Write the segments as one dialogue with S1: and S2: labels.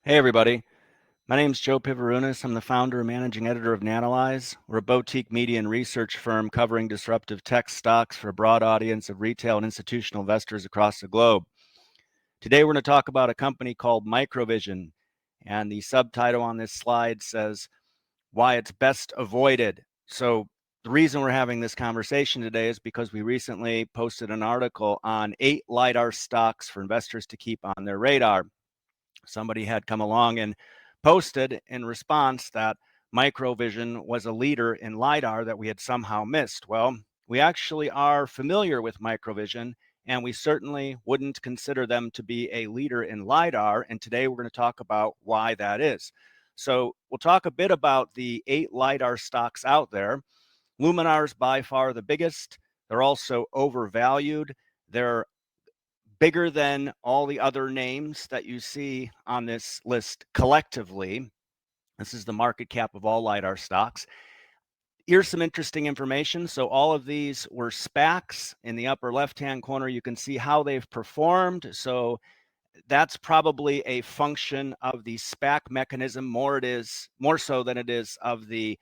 S1: Hey everybody, my name is Joe Pivarunas. I'm the founder and managing editor of Nanalyze. We're a boutique media and research firm covering disruptive tech stocks for a broad audience of retail and institutional investors across the globe. Today we're going to talk about a company called MicroVision, and the subtitle on this slide says, Why It's Best Avoided. So the reason we're having this conversation today is because we recently posted an article on 8 LiDAR stocks for investors to keep on their radar. Somebody had come along and posted in response that MicroVision was a leader in LiDAR that we had somehow missed. Well, we actually are familiar with MicroVision, and we certainly wouldn't consider them to be a leader in LiDAR. And today we're going to talk about why that is. So we'll talk a bit about the 8 LiDAR stocks out there. Luminar's by far the biggest. They're also overvalued. They're bigger than all the other names that you see on this list collectively. This is the market cap of all LiDAR stocks. Here's some interesting information. So all of these were SPACs. In the upper left-hand corner, you can see how they've performed. So that's probably a function of the SPAC mechanism, more so than it is of the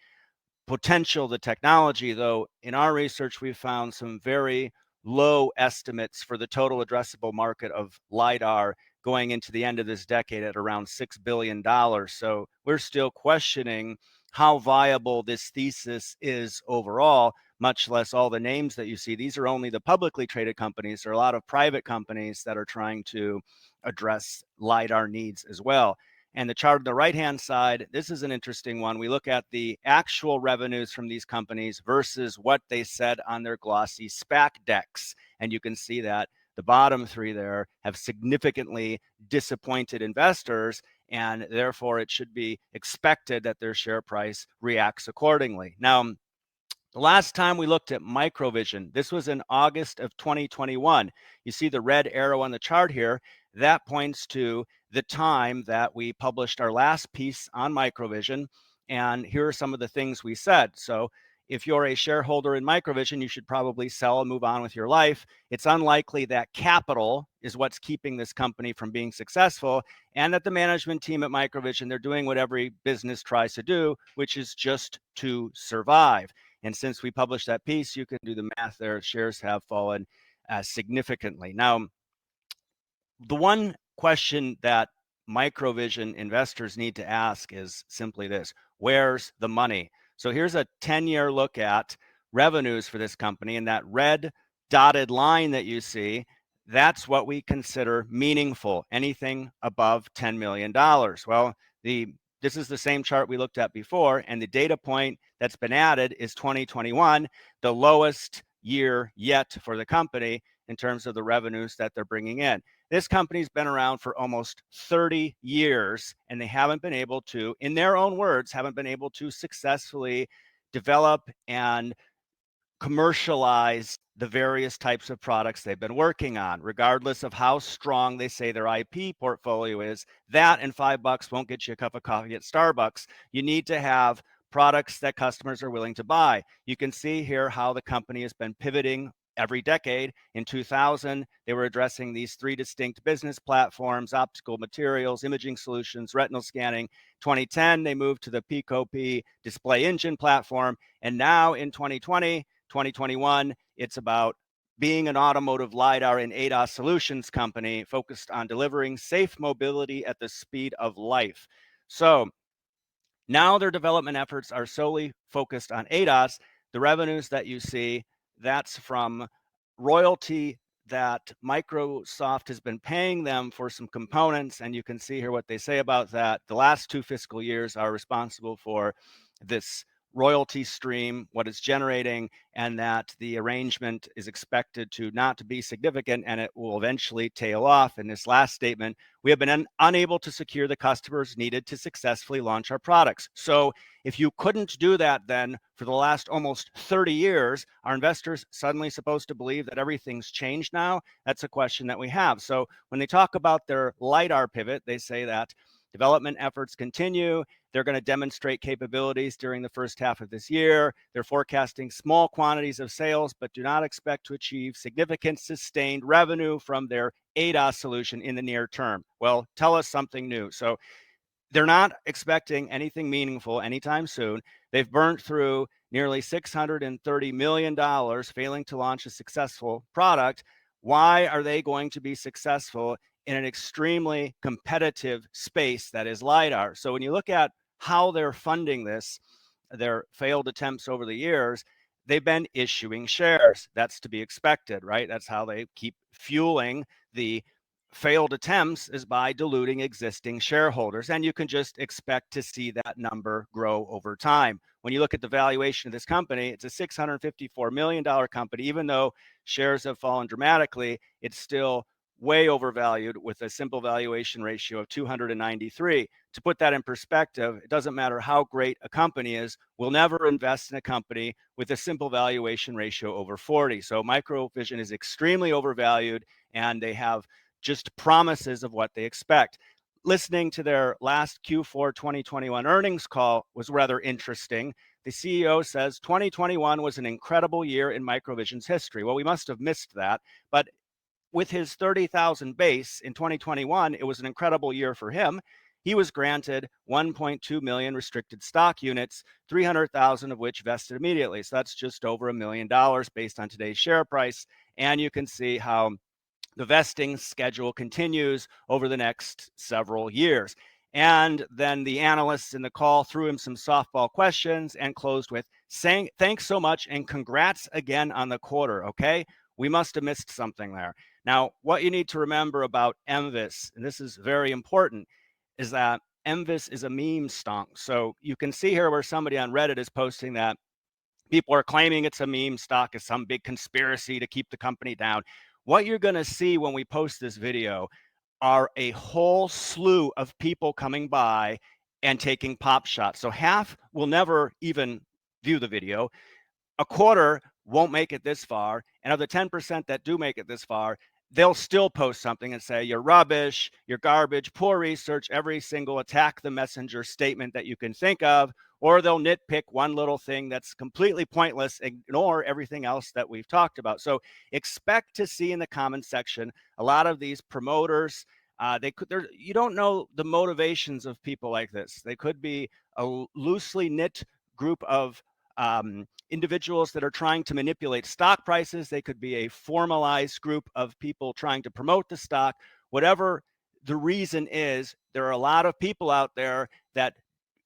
S1: potential, the technology, though in our research, we've found some very low estimates for the total addressable market of LiDAR going into the end of this decade at around $6 billion. So we're still questioning how viable this thesis is overall, much less all the names that you see. These are only the publicly traded companies. There are a lot of private companies that are trying to address LiDAR needs as well. And the chart on the right-hand side, this is an interesting one. We look at the actual revenues from these companies versus what they said on their glossy SPAC decks. And you can see that the bottom three there have significantly disappointed investors, and therefore it should be expected that their share price reacts accordingly. Now, the last time we looked at MicroVision, this was in August of 2021. You see the red arrow on the chart here. That points to the time that we published our last piece on MicroVision. And here are some of the things we said. So if you're a shareholder in MicroVision, you should probably sell and move on with your life. It's unlikely that capital is what's keeping this company from being successful, and that the management team at MicroVision, they're doing what every business tries to do, which is just to survive. And since we published that piece, you can do the math there. Shares have fallen significantly. Now, the one question that MicroVision investors need to ask is simply this: where's the money? So here's a 10-year look at revenues for this company, and that red dotted line that you see, that's what we consider meaningful, anything above $10 million. Well, this is the same chart we looked at before, and the data point that's been added is 2021, the lowest year yet for the company in terms of the revenues that they're bringing in. This company's been around for almost 30 years, and they haven't been able to, in their own words, haven't been able to successfully develop and commercialize the various types of products they've been working on, regardless of how strong they say their IP portfolio is. That and $5 won't get you a cup of coffee at Starbucks. You need to have products that customers are willing to buy. You can see here how the company has been pivoting every decade. In 2000, they were addressing these 3 distinct business platforms: optical materials, imaging solutions, retinal scanning. 2010, they moved to the Pico-P display engine platform. And now in 2021, it's about being an automotive LiDAR and ADAS solutions company focused on delivering safe mobility at the speed of life. So now their development efforts are solely focused on ADAS. The revenues that you see, that's from royalty that Microsoft has been paying them for some components. And you can see here what they say about that. The last 2 fiscal years are responsible for this royalty stream, what it's generating, and that the arrangement is expected to not be significant, and it will eventually tail off. In this last statement, we have been unable to secure the customers needed to successfully launch our products. So if you couldn't do that then for the last almost 30 years, are investors suddenly supposed to believe that everything's changed now? That's a question that we have. So when they talk about their LiDAR pivot, they say that development efforts continue. They're going to demonstrate capabilities during the first half of this year. They're forecasting small quantities of sales, but do not expect to achieve significant sustained revenue from their ADAS solution in the near term. Well, tell us something new. So they're not expecting anything meaningful anytime soon. They've burnt through nearly $630 million failing to launch a successful product. Why are they going to be successful in an extremely competitive space that is LiDAR? So when you look at how they're funding this, their failed attempts over the years, they've been issuing shares. That's to be expected, right? That's how they keep fueling the failed attempts, is by diluting existing shareholders. And you can just expect to see that number grow over time. When you look at the valuation of this company, it's a $654 million company. Even though shares have fallen dramatically, it's still way overvalued with a simple valuation ratio of 293. To put that in perspective, it doesn't matter how great a company is, we'll never invest in a company with a simple valuation ratio over 40. So MicroVision is extremely overvalued, and they have just promises of what they expect. Listening to their last Q4 2021 earnings call was rather interesting. The CEO says 2021 was an incredible year in MicroVision's history. Well, we must have missed that, but with his 30,000 base in 2021, it was an incredible year for him. He was granted 1.2 million restricted stock units, 300,000 of which vested immediately. So that's just over $1 million based on today's share price. And you can see how the vesting schedule continues over the next several years. And then the analysts in the call threw him some softball questions and closed with saying, "Thanks so much and congrats again on the quarter, okay? We must have missed something there." Now, what you need to remember about MVIS, and this is very important, is that MVIS is a meme stock. So you can see here where somebody on Reddit is posting that people are claiming it's a meme stock, is some big conspiracy to keep the company down. What you're going to see when we post this video are a whole slew of people coming by and taking pop shots. So half will never even view the video. A quarter won't make it this far. And of the 10% that do make it this far, they'll still post something and say, "You're rubbish, you're garbage, poor research," every single attack the messenger statement that you can think of, or they'll nitpick one little thing that's completely pointless, ignore everything else that we've talked about. So expect to see in the comment section a lot of these promoters. You don't know the motivations of people like this. They could be a loosely knit group of individuals that are trying to manipulate stock prices. They could be a formalized group of people trying to promote the stock. Whatever the reason is, there are a lot of people out there that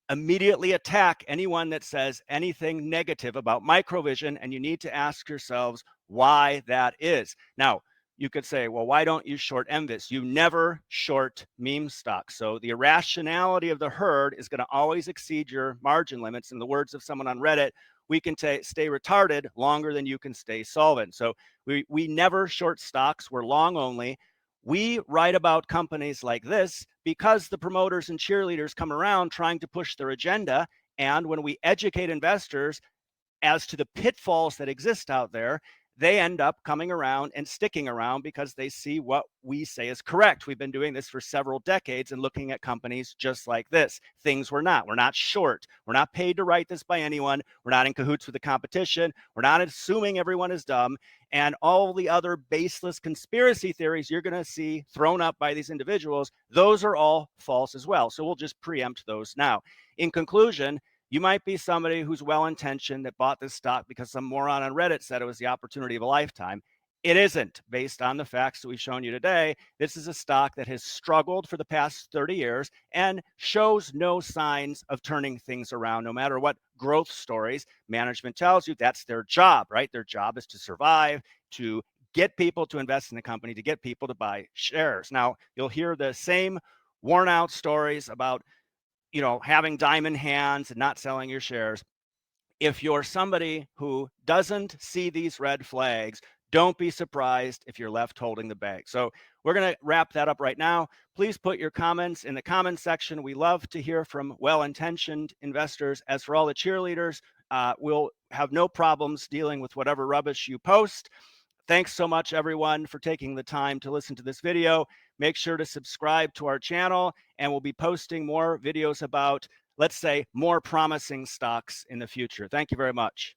S1: immediately attack anyone that says anything negative about MicroVision, and you need to ask yourselves why that is. Now, you could say, well, why don't you short MVIS? You never short meme stocks. So the irrationality of the herd is going to always exceed your margin limits. In the words of someone on Reddit, we can stay retarded longer than you can stay solvent. So we never short stocks. We're long only. We write about companies like this because the promoters and cheerleaders come around trying to push their agenda. And when we educate investors as to the pitfalls that exist out there, they end up coming around and sticking around because they see what we say is correct. We've been doing this for several decades and looking at companies just like this. Things we're not. We're not short. We're not paid to write this by anyone. We're not in cahoots with the competition. We're not assuming everyone is dumb. And all the other baseless conspiracy theories you're going to see thrown up by these individuals, those are all false as well. So we'll just preempt those now. In conclusion, you might be somebody who's well-intentioned that bought this stock because some moron on Reddit said it was the opportunity of a lifetime. It isn't. Based on the facts that we've shown you today, this is a stock that has struggled for the past 30 years and shows no signs of turning things around, no matter what growth stories management tells you. That's their job, right? Their job is to survive, to get people to invest in the company, to get people to buy shares. Now, you'll hear the same worn out stories about having diamond hands and not selling your shares. If you're somebody who doesn't see these red flags, don't be surprised if you're left holding the bag. So we're going to wrap that up right now. Please put your comments in the comment section. We love to hear from well-intentioned investors. As for all the cheerleaders, we'll have no problems dealing with whatever rubbish you post. Thanks so much, everyone, for taking the time to listen to this video. Make sure to subscribe to our channel, and we'll be posting more videos about, let's say, more promising stocks in the future. Thank you very much.